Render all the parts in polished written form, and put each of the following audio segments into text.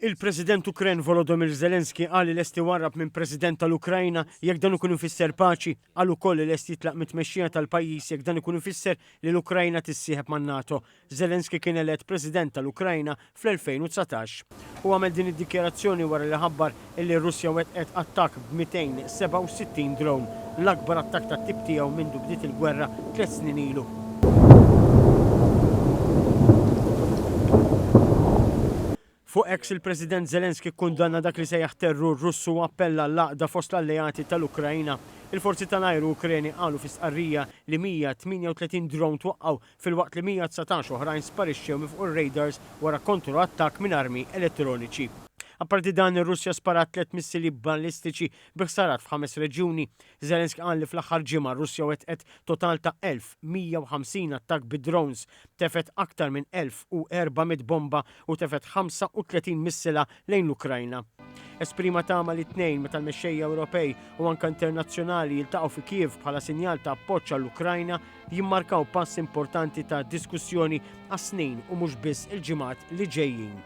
Il-President Ukren Volodymyr Zelenskyy qal li lesti warrab minn President tal-Ukrajna jekk dan ikun ifisser paċi, qal ukoll li lesti jitlaq mit-tmexxija tal-pajjiż jekk dan ikun ifisser li l-Ukrajna tissieħeb man-NATO. Zelenskyy kien elett President tal-Ukrajna fl-2019. U għamel din id-dikjarazzjoni wara li ħabbar illi r-Russja wettqet attakk b'267 drone, l-akbar attakk tat-tip tiegħu mindu bdiet il-gwerra 3 snin ilu. Fuq hekk il-President Zelenskyy kundanna dak li sejjaħ terrur Russu u appella l-għaqda fost l-alleati tal-Ukrajna. Il-forzi tal-ajru Ukreni qalu fi stqarrija li 138 drone twaqqgħu fil-waqt li 119 oħrajn sparixxew minn fuq ir-radars wara kontroattakk minn armi elettroniċi. Apparti dan ir-Russja sparat 3 missili ballistiċi bi ħsarat f'5 reġjuni. Zelenskyy qal li fl-aħħar ġimgħa Russja wettqet total ta' 1150 attakk bid-drones, tefet aktar minn 1400 bomba u tefet 35 missila lejn l-Ukrajna. Esprima tama li tnejn meta l-mexxejja Ewropej u anke internazzjonali jiltaqgħu fi Kiev bħala sinjal ta' appoġġ għall-Ukrajna jimmarkaw pass importanti ta' diskussjoni għas-snin u mhux biss il-ġimgħat li ġejjin.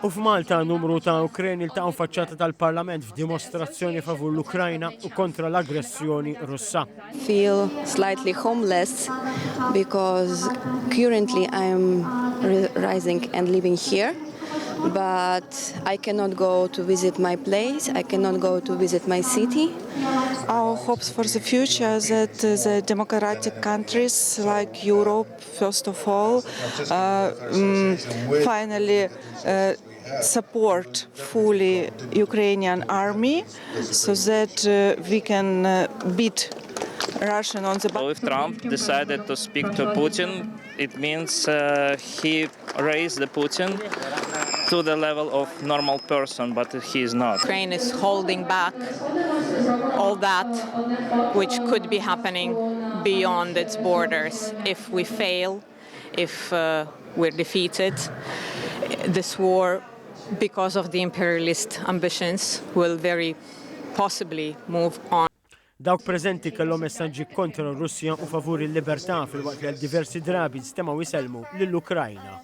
U f'Malta numru ta' Ukreni iltaqgħu faċċata tal-Parlament f'dimostrazzjoni favur l-Ukrajna u kontra l-aggressjoni Russa. Feel slightly homeless because currently I'm rising and living here, but I cannot go to visit my place, I cannot go to visit my city. Our hopes for the future that the democratic countries like Europe, first of all, finally support fully Ukrainian army so that we can beat Russian on the battlefield. If Trump decided to speak to Putin, it means he raised the Putin to the level of normal person, but he is not. Ukraine is holding back all that which could be happening beyond its borders. If we fail, if we're defeated, this war, because of the imperialist ambitions, will very possibly move on. Dawk preżenti kellhom messaġġi kontra r-Russja u favur il-libertà fil-waqt li għal diversi drabi stemaw jiselmu lill-Ukrajna.